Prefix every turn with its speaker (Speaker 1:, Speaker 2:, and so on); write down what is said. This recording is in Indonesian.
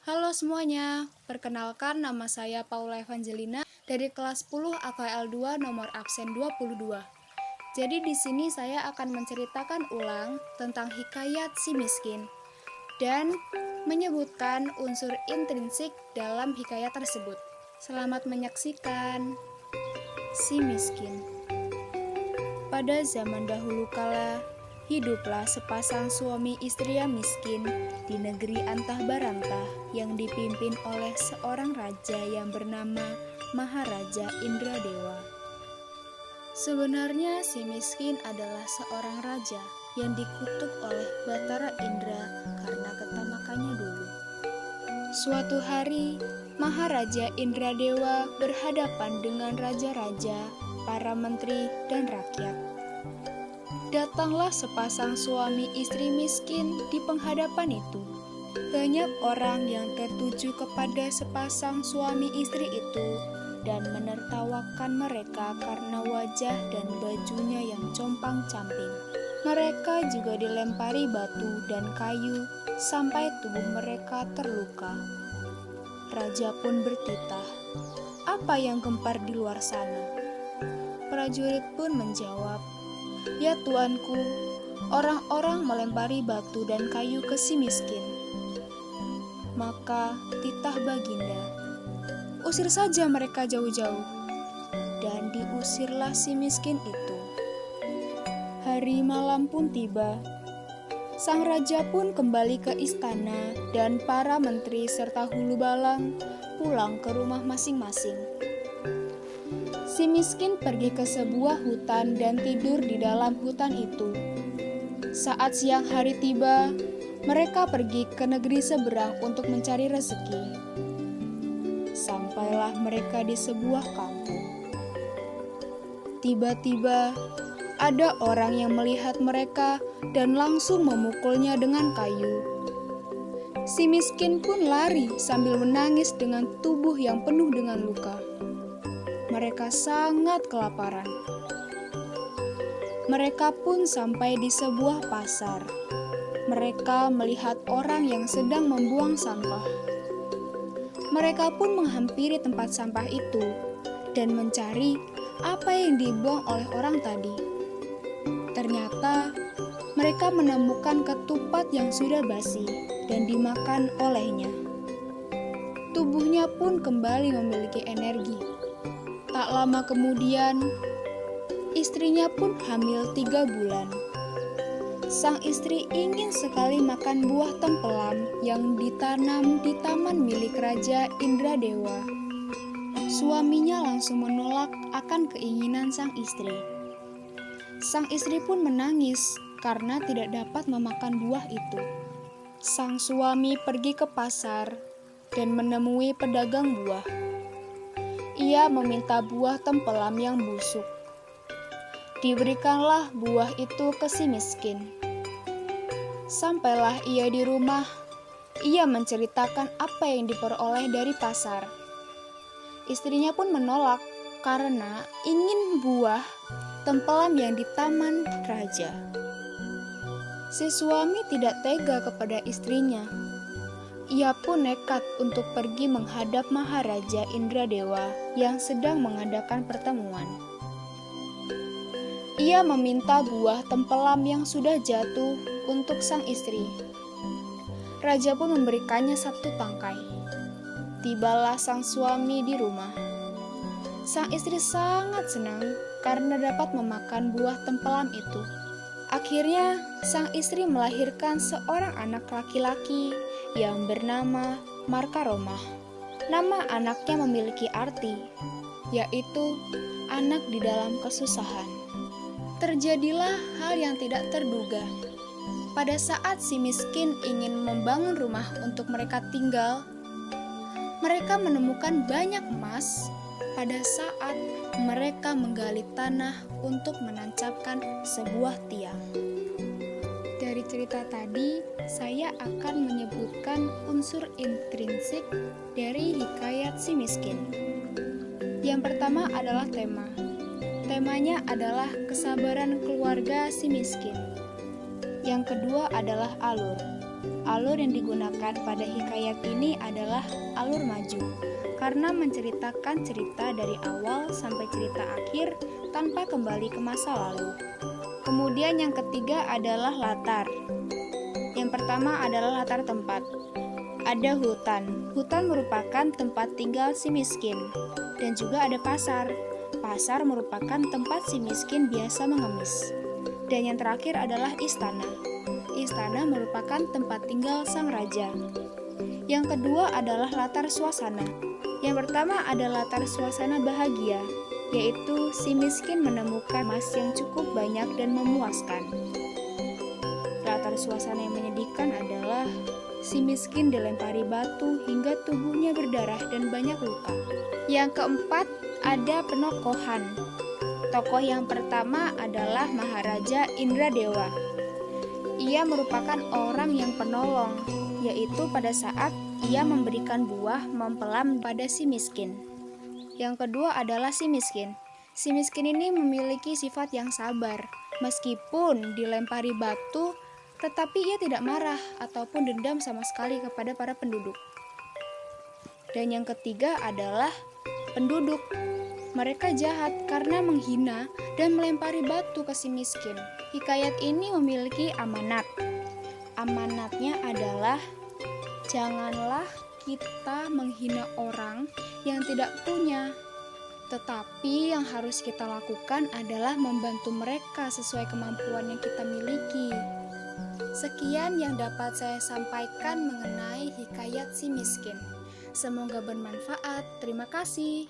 Speaker 1: Halo semuanya, perkenalkan nama saya Paula Evangelina dari kelas 10 AKL 2 nomor absen 22. Jadi di sini saya akan menceritakan ulang tentang hikayat si miskin dan menyebutkan unsur intrinsik dalam hikayat tersebut. Selamat menyaksikan. Si miskin. Pada zaman dahulu kala, hiduplah sepasang suami istri yang miskin di negeri antah barantah yang dipimpin oleh seorang raja yang bernama Maharaja Indradewa. Sebenarnya si miskin adalah seorang raja yang dikutuk oleh Batara Indra karena ketamakannya dulu. Suatu hari, Maharaja Indradewa berhadapan dengan raja-raja, para menteri, dan rakyat. Datanglah sepasang suami istri miskin di penghadapan itu. Banyak orang yang tertuju kepada sepasang suami istri itu dan menertawakan mereka karena wajah dan bajunya yang compang-camping. Mereka juga dilempari batu dan kayu sampai tubuh mereka terluka. Raja pun bertitah, "Apa yang gempar di luar sana?" Prajurit pun menjawab, "Ya tuanku, orang-orang melempari batu dan kayu ke si miskin." Maka titah Baginda, "Usir saja mereka jauh-jauh." Dan diusirlah si miskin itu. Hari malam pun tiba. Sang raja pun kembali ke istana dan para menteri serta hulu balang pulang ke rumah masing-masing. Si miskin pergi ke sebuah hutan dan tidur di dalam hutan itu. Saat siang hari tiba, mereka pergi ke negeri seberang untuk mencari rezeki. Sampailah mereka di sebuah kampung. Tiba-tiba, ada orang yang melihat mereka dan langsung memukulnya dengan kayu. Si miskin pun lari sambil menangis dengan tubuh yang penuh dengan luka. Mereka sangat kelaparan. Mereka pun sampai di sebuah pasar. Mereka melihat orang yang sedang membuang sampah. Mereka pun menghampiri tempat sampah itu dan mencari apa yang dibuang oleh orang tadi. Ternyata mereka menemukan ketupat yang sudah basi dan dimakan olehnya. Tubuhnya pun kembali memiliki energi. Tak lama kemudian, istrinya pun hamil 3 bulan. Sang istri ingin sekali makan buah tempelam yang ditanam di taman milik Raja Indradewa. Suaminya langsung menolak akan keinginan sang istri. Sang istri pun menangis karena tidak dapat memakan buah itu. Sang suami pergi ke pasar dan menemui pedagang buah. Ia meminta buah tempelam yang busuk. Diberikanlah buah itu ke si miskin. Sampailah ia di rumah, ia menceritakan apa yang diperoleh dari pasar. Istrinya pun menolak karena ingin buah tempelam yang di taman raja. Si suami tidak tega kepada istrinya. Ia pun nekat untuk pergi menghadap Maharaja Indradewa yang sedang mengadakan pertemuan. Ia meminta buah tempelam yang sudah jatuh untuk sang istri. Raja pun memberikannya 1 tangkai. Tibalah sang suami di rumah. Sang istri sangat senang karena dapat memakan buah tempelam itu. Akhirnya, sang istri melahirkan seorang anak laki-laki yang bernama Markaromah. Nama anaknya memiliki arti, yaitu anak di dalam kesusahan. Terjadilah hal yang tidak terduga. Pada saat si miskin ingin membangun rumah untuk mereka tinggal, mereka menemukan banyak emas pada saat mereka menggali tanah untuk menancapkan sebuah tiang. Dari cerita tadi, saya akan menyebutkan unsur intrinsik dari hikayat si miskin. Yang pertama adalah tema. Temanya adalah kesabaran keluarga si miskin. Yang kedua adalah alur. Alur yang digunakan pada hikayat ini adalah alur maju, karena menceritakan cerita dari awal sampai cerita akhir tanpa kembali ke masa lalu. Kemudian yang ketiga adalah latar. Yang pertama adalah latar tempat. Ada hutan. Hutan merupakan tempat tinggal si miskin. Dan juga ada pasar. Pasar merupakan tempat si miskin biasa mengemis. Dan yang terakhir adalah istana. Istana merupakan tempat tinggal sang raja. Yang kedua adalah latar suasana. Yang pertama adalah latar suasana bahagia, yaitu si miskin menemukan emas yang cukup banyak dan memuaskan. Latar suasana yang menyedihkan adalah si miskin dilempari batu hingga tubuhnya berdarah dan banyak luka. Yang keempat, ada penokohan. Tokoh yang pertama adalah Maharaja Indradewa. Ia merupakan orang yang penolong, yaitu pada saat ia memberikan buah mempelam pada si miskin. Yang kedua adalah si miskin. Si miskin ini memiliki sifat yang sabar. Meskipun dilempari batu, tetapi ia tidak marah ataupun dendam sama sekali kepada para penduduk. Dan yang ketiga adalah penduduk. Mereka jahat karena menghina dan melempari batu ke si miskin. Hikayat ini memiliki amanat. Amanatnya adalah janganlah kita menghina orang yang tidak punya. Tetapi yang harus kita lakukan adalah membantu mereka sesuai kemampuan yang kita miliki. Sekian yang dapat saya sampaikan mengenai hikayat si miskin. Semoga bermanfaat. Terima kasih.